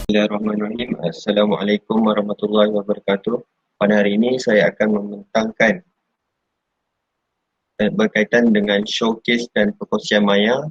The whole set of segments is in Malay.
Bismillahirrahmanirrahim. Assalamualaikum warahmatullahi wabarakatuh. Pada hari ini saya akan membentangkan berkaitan dengan showcase dan perkongsian maya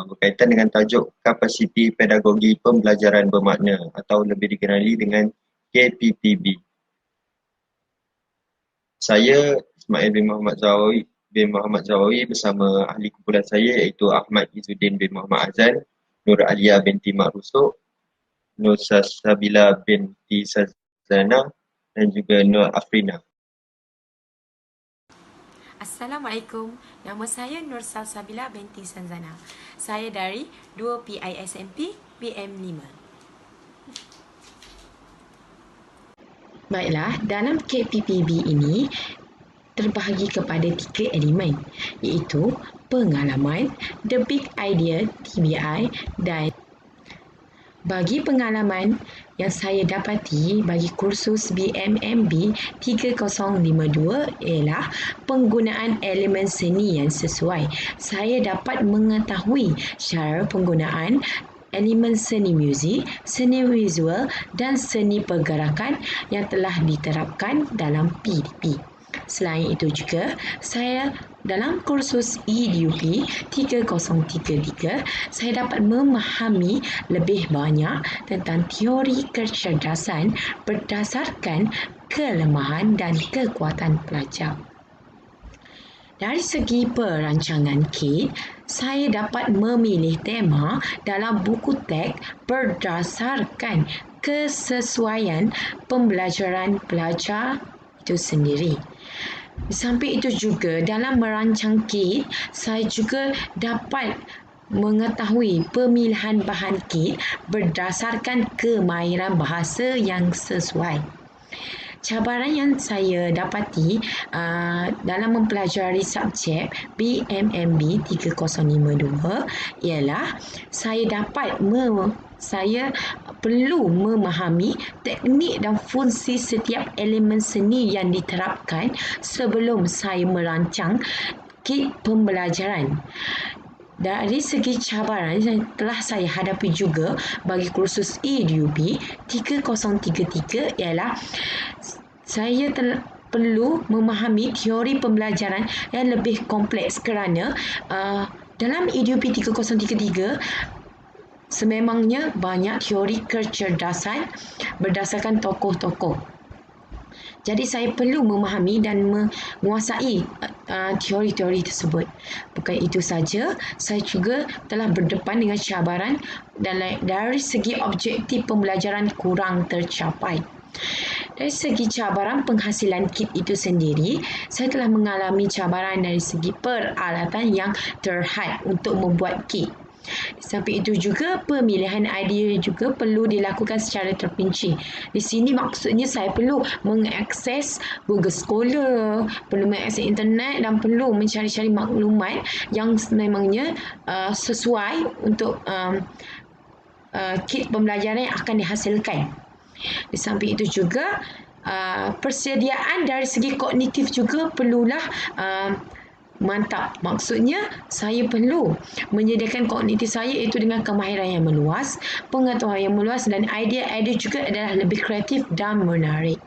berkaitan dengan tajuk kapasiti pedagogi pembelajaran bermakna atau lebih dikenali dengan KPPB. Saya Ismail bin Muhammad Zawawi bersama ahli kumpulan saya iaitu Ahmad Izzuddin bin Muhammad Azan, Nur Alia binti Mak Rusuk, Nur Sabila binti Sazana dan juga Nur Afrina. Assalamualaikum, nama saya Nur Sabila binti Sanzana. Saya dari 2 PISMP BM5. Baiklah, dalam KPPB ini terbahagi kepada 3 elemen, iaitu pengalaman, the big idea TBI dan bagi pengalaman yang saya dapati bagi kursus BMMB 3052 ialah penggunaan elemen seni yang sesuai. Saya dapat mengetahui cara penggunaan elemen seni muzik, seni visual dan seni pergerakan yang telah diterapkan dalam PDP. Selain itu juga, saya dalam kursus EDUP 3033, saya dapat memahami lebih banyak tentang teori kecerdasan berdasarkan kelemahan dan kekuatan pelajar. Dari segi perancangan KIT, saya dapat memilih tema dalam buku teks berdasarkan kesesuaian pembelajaran pelajar itu sendiri. Di samping itu juga, dalam merancang KIT, saya juga dapat mengetahui pemilihan bahan KIT berdasarkan kemahiran bahasa yang sesuai. Cabaran yang saya dapati dalam mempelajari subjek BMMB 3052 ialah saya perlu memahami teknik dan fungsi setiap elemen seni yang diterapkan sebelum saya merancang kit pembelajaran. Dari segi cabaran yang telah saya hadapi juga bagi kursus EDUP 3033 ialah saya perlu memahami teori pembelajaran yang lebih kompleks kerana dalam EDUP 3033 sememangnya banyak teori kecerdasan berdasarkan tokoh-tokoh. Jadi saya perlu memahami dan menguasai teori-teori tersebut. Bukan itu saja, saya juga telah berdepan dengan cabaran dari segi objektif pembelajaran kurang tercapai. Dari segi cabaran penghasilan kit itu sendiri, saya telah mengalami cabaran dari segi peralatan yang terhad untuk membuat kit. Di samping itu juga, pemilihan idea juga perlu dilakukan secara terperinci. Di sini maksudnya saya perlu mengakses Google Scholar, perlu mengakses internet dan perlu mencari-cari maklumat yang memangnya sesuai untuk kit pembelajaran yang akan dihasilkan. Di samping itu juga, persediaan dari segi kognitif juga perlulah mantap. Maksudnya, saya perlu menyediakan kognitif saya iaitu dengan kemahiran yang meluas, pengetahuan yang meluas dan idea-idea juga adalah lebih kreatif dan menarik.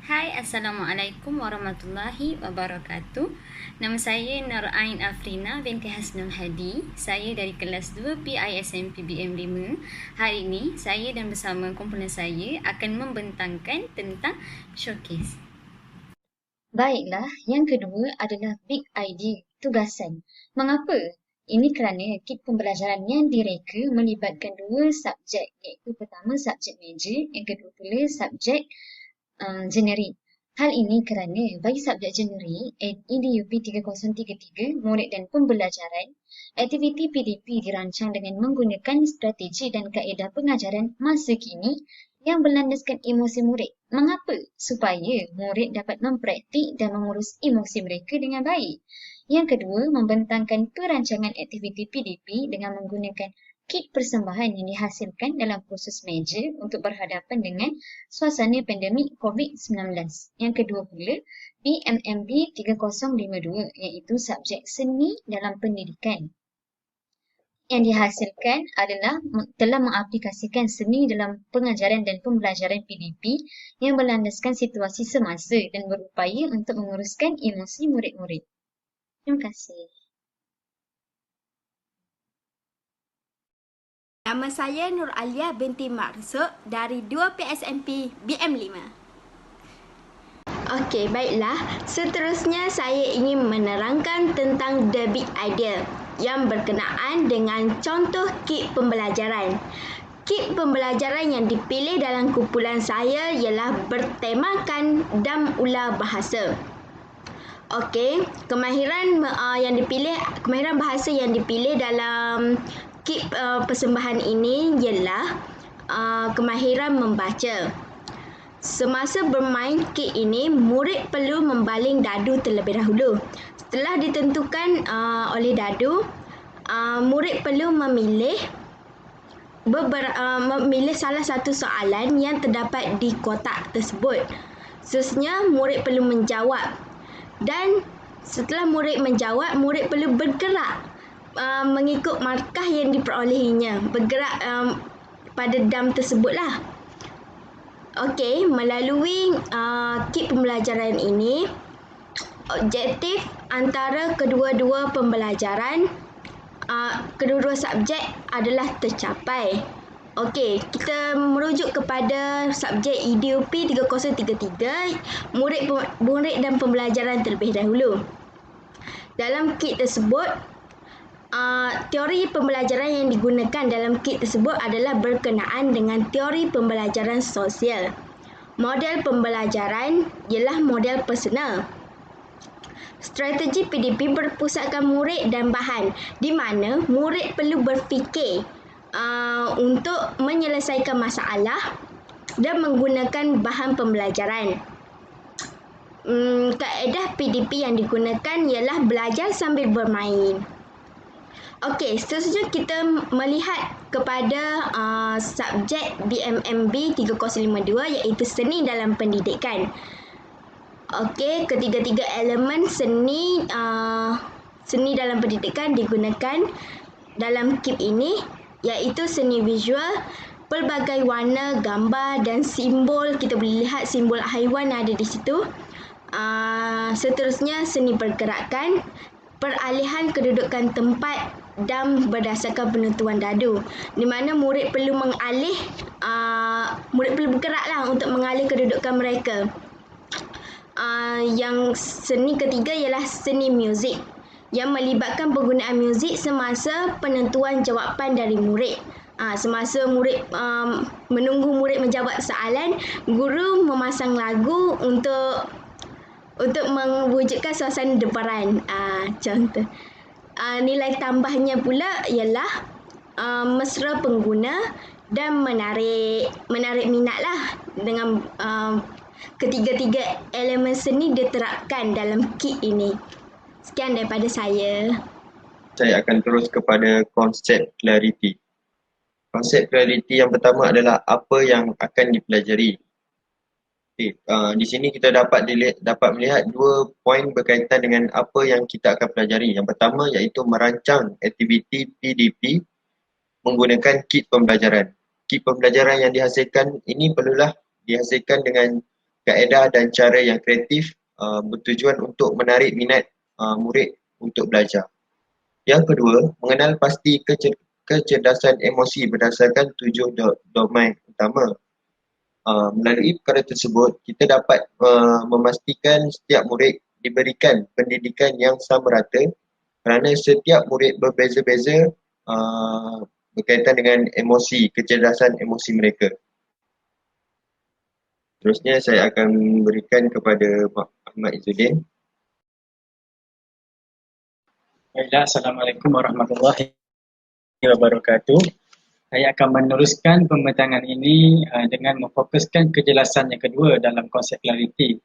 Hai, Assalamualaikum warahmatullahi wabarakatuh. Nama saya Nur Ain Afrina binti Hasnul Hadi. Saya dari kelas 2 PISMP BM5. Hari ini, saya dan bersama kumpulan saya akan membentangkan tentang showcase. Baiklah, yang kedua adalah big idea, tugasan. Mengapa? Ini kerana kit pembelajaran yang direka melibatkan 2 subjek, iaitu pertama subjek major, yang kedua pula subjek generik. Hal ini kerana bagi subjek generik, EDUP 3033, murid dan pembelajaran, aktiviti PDP dirancang dengan menggunakan strategi dan kaedah pengajaran masa kini yang berlandaskan emosi murid. Mengapa? Supaya murid dapat mempraktik dan mengurus emosi mereka dengan baik. Yang kedua, membentangkan perancangan aktiviti PDP dengan menggunakan kit persembahan yang dihasilkan dalam proses major untuk berhadapan dengan suasana pandemik COVID-19. Yang kedua pula, BMMB 3052 iaitu subjek seni dalam pendidikan. yang dihasilkan adalah telah mengaplikasikan seni dalam pengajaran dan pembelajaran PDP yang berlandaskan situasi semasa dan berupaya untuk menguruskan emosi murid-murid. Terima kasih. Nama saya Nur Alia binti Mak Rusuk dari 2 PSMP BM5. Okey, baiklah. Seterusnya saya ingin menerangkan tentang the big idea yang berkenaan dengan contoh kit pembelajaran. Kit pembelajaran yang dipilih dalam kumpulan saya ialah bertemakan dam ular bahasa. Okey, kemahiran bahasa yang dipilih dalam kit persembahan ini ialah kemahiran membaca. Semasa bermain kit ini, murid perlu membaling dadu terlebih dahulu. Setelah ditentukan oleh dadu, murid perlu memilih salah satu soalan yang terdapat di kotak tersebut. Seterusnya, murid perlu menjawab. Dan setelah murid menjawab, murid perlu bergerak mengikut markah yang diperolehinya. Bergerak pada dam tersebutlah. Okey, melalui kit pembelajaran ini, objektif antara kedua-dua pembelajaran, kedua-dua subjek adalah tercapai. Okey, kita merujuk kepada subjek IDUP 3033, murid dan pembelajaran terlebih dahulu. Dalam kit tersebut, teori pembelajaran yang digunakan dalam kit tersebut adalah berkenaan dengan teori pembelajaran sosial. Model pembelajaran ialah model personal. Strategi PDP berpusatkan murid dan bahan, di mana murid perlu berfikir untuk menyelesaikan masalah dan menggunakan bahan pembelajaran. Kaedah PDP yang digunakan ialah belajar sambil bermain. Okey, seterusnya kita melihat kepada subjek BMMB 3052 iaitu seni dalam pendidikan. Okey, ketiga-tiga elemen seni dalam pendidikan digunakan dalam kit ini, iaitu seni visual, pelbagai warna, gambar dan simbol. Kita boleh lihat simbol haiwan ada di situ. Seterusnya seni pergerakan, peralihan kedudukan tempat dam berdasarkan penentuan dadu, di mana murid perlu bergeraklah untuk mengalih kedudukan mereka. Yang seni ketiga ialah seni muzik, yang melibatkan penggunaan muzik semasa penentuan jawapan dari murid. Semasa murid menunggu murid menjawab soalan, guru memasang lagu untuk mewujudkan suasana debaran. Contoh. Nilai tambahnya pula ialah mesra pengguna dan menarik minatlah dengan ketiga-tiga elemen seni diterapkan dalam kit ini. Sekian daripada saya. Saya akan terus kepada konsep clarity. Konsep clarity yang pertama adalah apa yang akan dipelajari. Di sini kita dapat melihat dua poin berkaitan dengan apa yang kita akan pelajari. Yang pertama iaitu merancang aktiviti PDP menggunakan kit pembelajaran. Kit pembelajaran yang dihasilkan ini perlulah dihasilkan dengan kaedah dan cara yang kreatif, bertujuan untuk menarik minat murid untuk belajar. Yang kedua, mengenal pasti kecerdasan emosi berdasarkan 7 domain utama. Melalui perkara tersebut, kita dapat memastikan setiap murid diberikan pendidikan yang sama rata kerana setiap murid berbeza-beza berkaitan dengan emosi, kecerdasan emosi mereka. Terusnya saya akan berikan kepada Mak Ahmad Izzuddin. Baiklah, Assalamualaikum warahmatullahi wabarakatuh. Saya akan meneruskan pembentangan ini dengan memfokuskan kejelasan yang kedua dalam konsep clarity.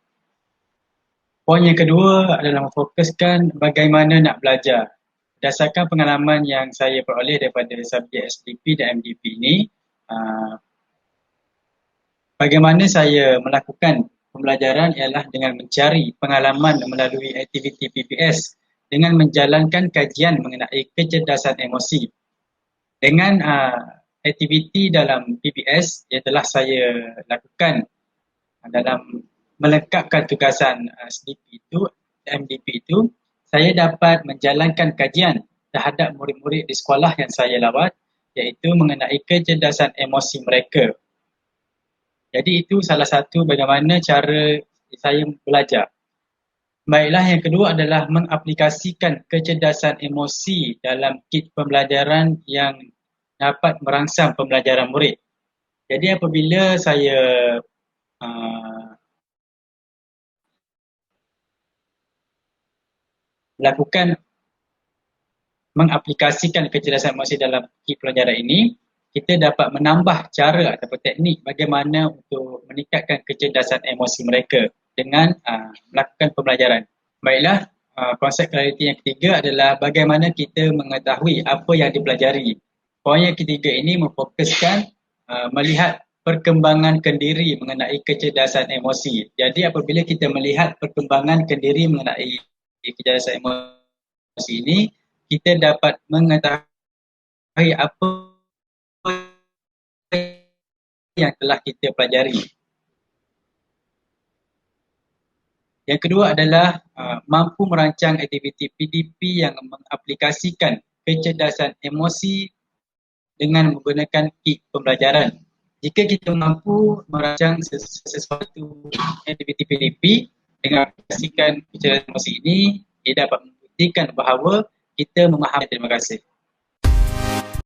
Poin yang kedua adalah memfokuskan bagaimana nak belajar. Berdasarkan pengalaman yang saya peroleh daripada subjek SDP dan MDP ini, bagaimana saya melakukan pembelajaran ialah dengan mencari pengalaman melalui aktiviti PPS dengan menjalankan kajian mengenai kecerdasan emosi. Dengan aktiviti dalam PBS yang telah saya lakukan dalam melengkapkan tugasan SDP itu, MDP itu, saya dapat menjalankan kajian terhadap murid-murid di sekolah yang saya lawat, iaitu mengenai kecerdasan emosi mereka. Jadi itu salah satu bagaimana cara saya belajar. Baiklah, yang kedua adalah mengaplikasikan kecerdasan emosi dalam kit pembelajaran yang dapat merangsang pembelajaran murid. Jadi apabila saya lakukan mengaplikasikan kecerdasan emosi dalam kit pelajaran ini, kita dapat menambah cara ataupun teknik bagaimana untuk meningkatkan kecerdasan emosi mereka dengan melakukan pembelajaran. Baiklah, konsep clarity yang ketiga adalah bagaimana kita mengetahui apa yang dipelajari. Poin yang ketiga ini memfokuskan melihat perkembangan kendiri mengenai kecerdasan emosi. Jadi apabila kita melihat perkembangan kendiri mengenai kecerdasan emosi ini, kita dapat mengetahui apa yang telah kita pelajari. Yang kedua adalah mampu merancang aktiviti PDP yang mengaplikasikan kecerdasan emosi dengan menggunakan kit pembelajaran. Jika kita mampu merancang sesuatu aktiviti PDP dengan aplikasikan kecerdasan emosi ini, ia dapat membuktikan bahawa kita memahami. Terima kasih.